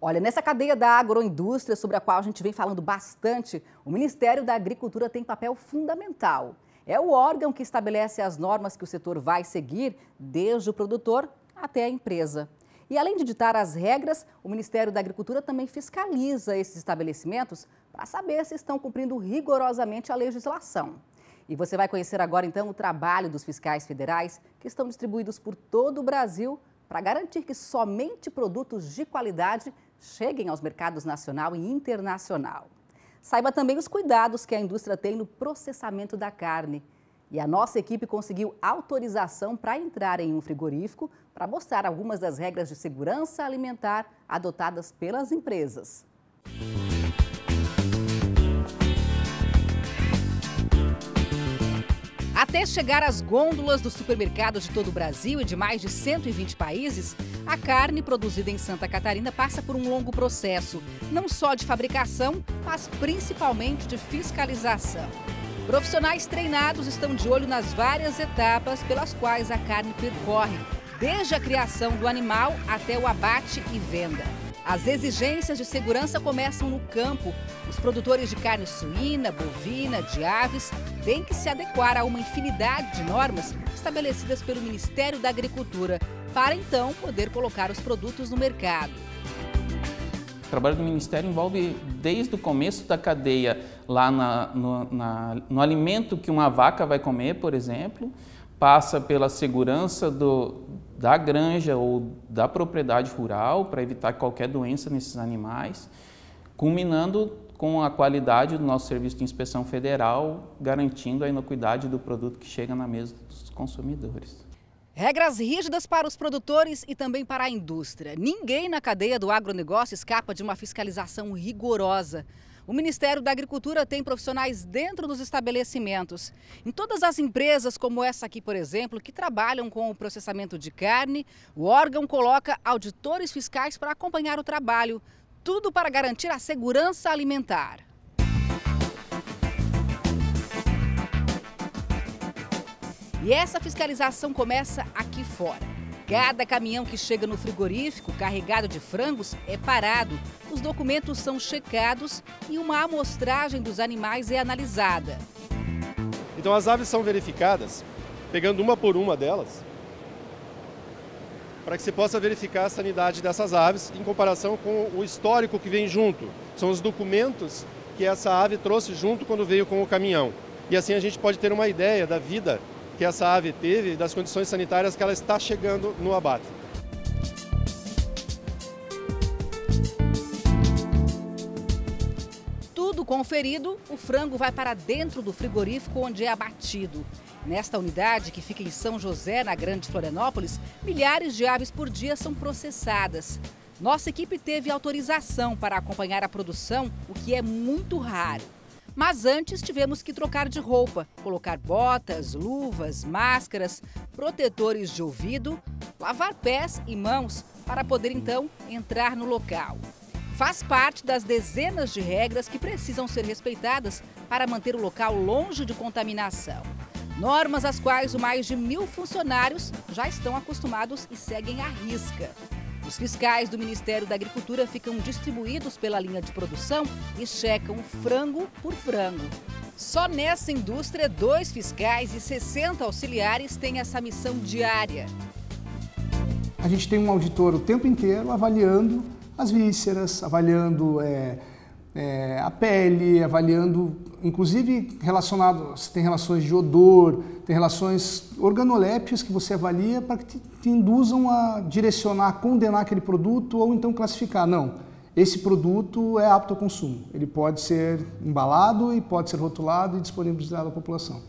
Olha, nessa cadeia da agroindústria, sobre a qual a gente vem falando bastante, o Ministério da Agricultura tem papel fundamental. É o órgão que estabelece as normas que o setor vai seguir, desde o produtor até a empresa. E além de ditar as regras, o Ministério da Agricultura também fiscaliza esses estabelecimentos para saber se estão cumprindo rigorosamente a legislação. E você vai conhecer agora, então, o trabalho dos fiscais federais que estão distribuídos por todo o Brasil para garantir que somente produtos de qualidade cheguem aos mercados nacional e internacional. Saiba também os cuidados que a indústria tem no processamento da carne. E a nossa equipe conseguiu autorização para entrar em um frigorífico para mostrar algumas das regras de segurança alimentar adotadas pelas empresas. Até chegar às gôndolas dos supermercados de todo o Brasil e de mais de 120 países, a carne produzida em Santa Catarina passa por um longo processo, não só de fabricação, mas principalmente de fiscalização. Profissionais treinados estão de olho nas várias etapas pelas quais a carne percorre, desde a criação do animal até o abate e venda. As exigências de segurança começam no campo. Os produtores de carne suína, bovina, de aves têm que se adequar a uma infinidade de normas estabelecidas pelo Ministério da Agricultura, para então poder colocar os produtos no mercado. O trabalho do Ministério envolve desde o começo da cadeia, lá no alimento que uma vaca vai comer, por exemplo, passa pela segurança da granja ou da propriedade rural para evitar qualquer doença nesses animais, culminando com a qualidade do nosso serviço de inspeção federal, garantindo a inocuidade do produto que chega na mesa dos consumidores. Regras rígidas para os produtores e também para a indústria. Ninguém na cadeia do agronegócio escapa de uma fiscalização rigorosa. O Ministério da Agricultura tem profissionais dentro dos estabelecimentos. Em todas as empresas, como essa aqui, por exemplo, que trabalham com o processamento de carne, o órgão coloca auditores fiscais para acompanhar o trabalho. Tudo para garantir a segurança alimentar. E essa fiscalização começa aqui fora. Cada caminhão que chega no frigorífico carregado de frangos é parado. Os documentos são checados e uma amostragem dos animais é analisada. Então as aves são verificadas, pegando uma por uma delas, para que se possa verificar a sanidade dessas aves em comparação com o histórico que vem junto. São os documentos que essa ave trouxe junto quando veio com o caminhão. E assim a gente pode ter uma ideia da vida que essa ave teve e das condições sanitárias que ela está chegando no abate. Tudo conferido, o frango vai para dentro do frigorífico onde é abatido. Nesta unidade, que fica em São José, na Grande Florianópolis, milhares de aves por dia são processadas. Nossa equipe teve autorização para acompanhar a produção, o que é muito raro. Mas antes tivemos que trocar de roupa, colocar botas, luvas, máscaras, protetores de ouvido, lavar pés e mãos para poder então entrar no local. Faz parte das dezenas de regras que precisam ser respeitadas para manter o local longe de contaminação. Normas às quais os mais de 1.000 funcionários já estão acostumados e seguem à risca. Os fiscais do Ministério da Agricultura ficam distribuídos pela linha de produção e checam frango por frango. Só nessa indústria, 2 fiscais e 60 auxiliares têm essa missão diária. A gente tem um auditor o tempo inteiro avaliando as vísceras, avaliando a pele, avaliando, inclusive relacionado, se tem relações de odor, tem relações organolépticas que você avalia para que te induzam a direcionar, a condenar aquele produto ou então classificar. Não, esse produto é apto ao consumo. Ele pode ser embalado e pode ser rotulado e disponibilizado à população.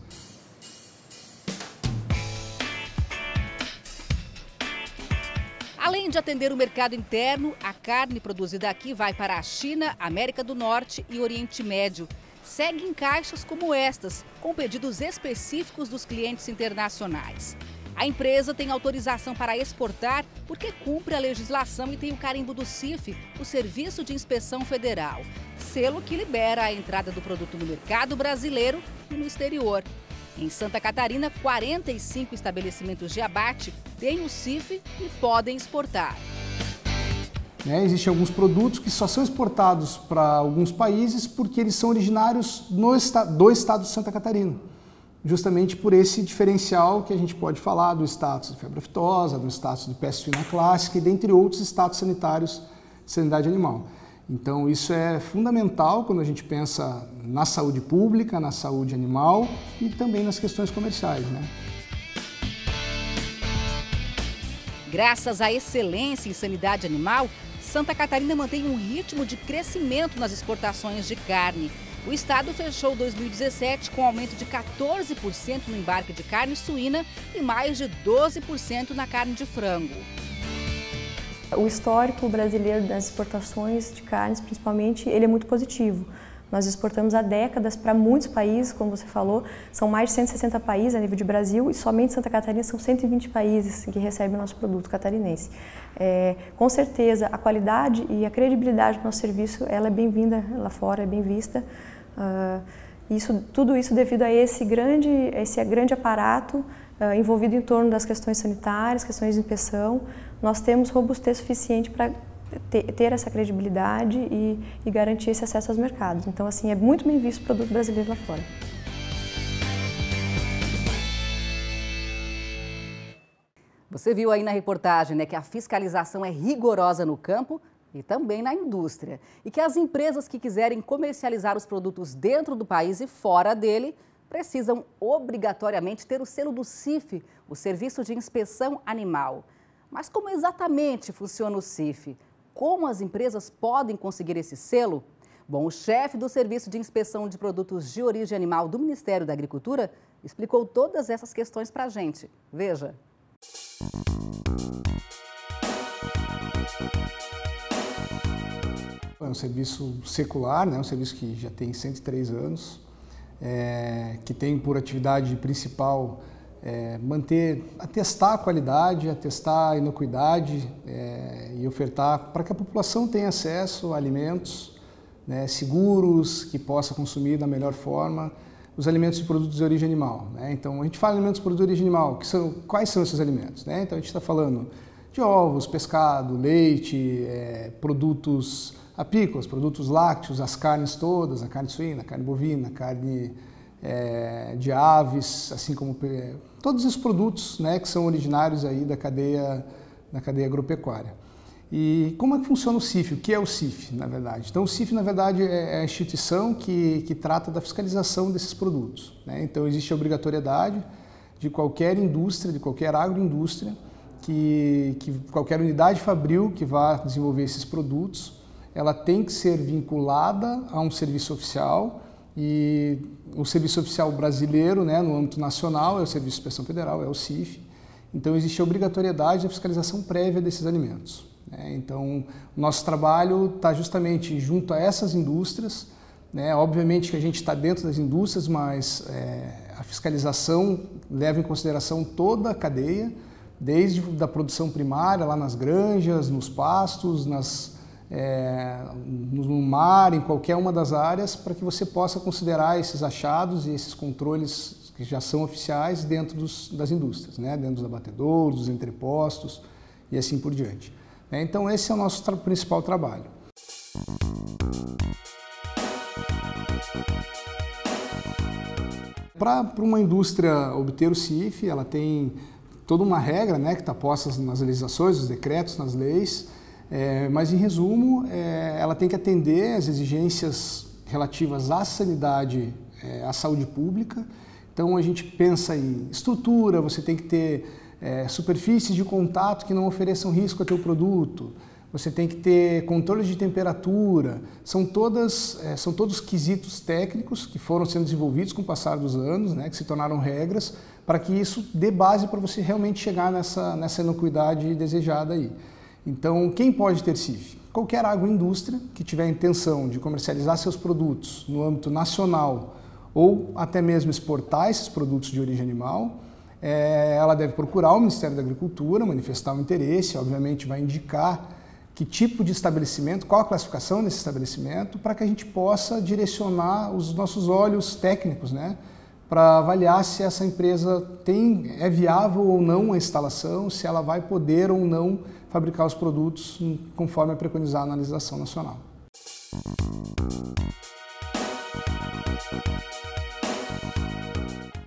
Além de atender o mercado interno, a carne produzida aqui vai para a China, América do Norte e Oriente Médio. Segue em caixas como estas, com pedidos específicos dos clientes internacionais. A empresa tem autorização para exportar porque cumpre a legislação e tem o carimbo do CIF, o Serviço de Inspeção Federal, selo que libera a entrada do produto no mercado brasileiro e no exterior. Em Santa Catarina, 45 estabelecimentos de abate têm o CIF e podem exportar. né? Existem alguns produtos que só são exportados para alguns países porque eles são originários do estado de Santa Catarina, justamente por esse diferencial que a gente pode falar do status de febre aftosa, do status de peste suína clássica e dentre outros status sanitários de sanidade animal. Então isso é fundamental quando a gente pensa na saúde pública, na saúde animal e também nas questões comerciais, né? Graças à excelência em sanidade animal, Santa Catarina mantém um ritmo de crescimento nas exportações de carne. O estado fechou 2017 com aumento de 14% no embarque de carne suína e mais de 12% na carne de frango. O histórico brasileiro das exportações de carnes, principalmente, ele é muito positivo. Nós exportamos há décadas para muitos países, como você falou, são mais de 160 países a nível de Brasil e somente Santa Catarina são 120 países que recebem o nosso produto catarinense. Com certeza, a qualidade e a credibilidade do nosso serviço ela é bem-vinda lá fora, é bem vista. Tudo isso devido a esse grande aparato envolvido em torno das questões sanitárias, questões de inspeção. Nós temos robustez suficiente para ter essa credibilidade e garantir esse acesso aos mercados. Então, assim, é muito bem visto o produto brasileiro lá fora. Você viu aí na reportagem, né, que a fiscalização é rigorosa no campo e também na indústria. E que as empresas que quiserem comercializar os produtos dentro do país e fora dele precisam obrigatoriamente ter o selo do CIF, o Serviço de Inspeção Animal. Mas como exatamente funciona o CIF? Como as empresas podem conseguir esse selo? Bom, o chefe do Serviço de Inspeção de Produtos de Origem Animal do Ministério da Agricultura explicou todas essas questões para a gente. Veja. É um serviço secular, né? Um serviço que já tem 103 anos, que tem por atividade principal atestar a qualidade, atestar a inocuidade e ofertar para que a população tenha acesso a alimentos, né, seguros, que possa consumir da melhor forma os alimentos de produtos de origem animal, né? Então, a gente fala alimentos de produtos de origem animal, quais são esses alimentos, né? Então, a gente está falando de ovos, pescado, leite, produtos apícolas, produtos lácteos, as carnes todas, a carne suína, a carne bovina, a carne de aves, assim como todos os produtos, né, que são originários aí da cadeia agropecuária. E como é que funciona o CIF? O que é o CIF, na verdade? Então, o CIF, na verdade, é a instituição que trata da fiscalização desses produtos, né? Então, existe a obrigatoriedade de qualquer indústria, de qualquer agroindústria, que qualquer unidade fabril que vá desenvolver esses produtos, ela tem que ser vinculada a um serviço oficial. E o serviço oficial brasileiro, né, no âmbito nacional, é o Serviço de Inspeção Federal, é o CIF. Então, existe a obrigatoriedade da fiscalização prévia desses alimentos, né? Então, o nosso trabalho está justamente junto a essas indústrias, né? Obviamente que a gente está dentro das indústrias, mas a fiscalização leva em consideração toda a cadeia, desde da produção primária, lá nas granjas, nos pastos, no mar, em qualquer uma das áreas, para que você possa considerar esses achados e esses controles que já são oficiais dentro das indústrias, né? Dentro dos abatedouros, dos entrepostos e assim por diante. Então esse é o nosso principal trabalho. Para uma indústria obter o CIF, ela tem toda uma regra, né, que está posta nas legislações, nos decretos, nas leis. Mas, em resumo, ela tem que atender às exigências relativas à sanidade, à saúde pública. Então, a gente pensa em estrutura, você tem que ter superfícies de contato que não ofereçam risco ao teu produto, você tem que ter controle de temperatura, são todos quesitos técnicos que foram sendo desenvolvidos com o passar dos anos, né, que se tornaram regras, para que isso dê base para você realmente chegar nessa inocuidade desejada aí. Então, quem pode ter CIF? Qualquer agroindústria que tiver a intenção de comercializar seus produtos no âmbito nacional ou até mesmo exportar esses produtos de origem animal, ela deve procurar o Ministério da Agricultura, manifestar o interesse, obviamente vai indicar que tipo de estabelecimento, qual a classificação desse estabelecimento, para que a gente possa direcionar os nossos olhos técnicos, né, para avaliar se essa empresa é viável ou não a instalação, se ela vai poder ou não fabricar os produtos conforme é preconizado na legislação nacional.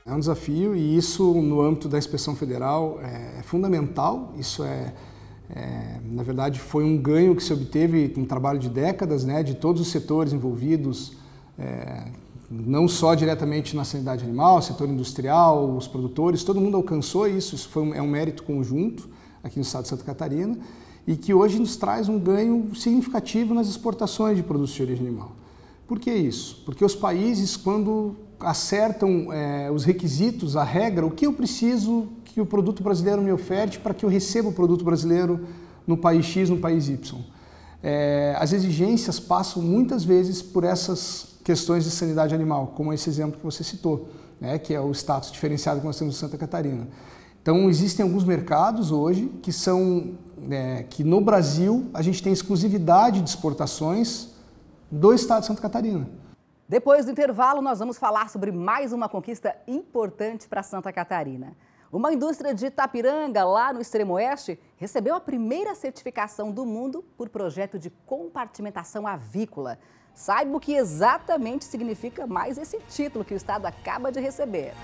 É um desafio e isso no âmbito da inspeção federal é fundamental. Isso na verdade, foi um ganho que se obteve com um trabalho de décadas, né, de todos os setores envolvidos, não só diretamente na sanidade animal, setor industrial, os produtores, todo mundo alcançou isso. Isso é um mérito conjunto aqui no estado de Santa Catarina e que hoje nos traz um ganho significativo nas exportações de produtos de origem animal. Por que isso? Porque os países, quando acertam os requisitos, a regra, o que eu preciso que o produto brasileiro me oferte para que eu receba o produto brasileiro no país X, no país Y. As exigências passam muitas vezes por essas questões de sanidade animal, como esse exemplo que você citou, né, que é o status diferenciado que nós temos em Santa Catarina. Então, existem alguns mercados hoje que que no Brasil a gente tem exclusividade de exportações do estado de Santa Catarina. Depois do intervalo, nós vamos falar sobre mais uma conquista importante para Santa Catarina. Uma indústria de Itapiranga, lá no extremo oeste, recebeu a primeira certificação do mundo por projeto de compartimentação avícola. Saiba o que exatamente significa mais esse título que o estado acaba de receber.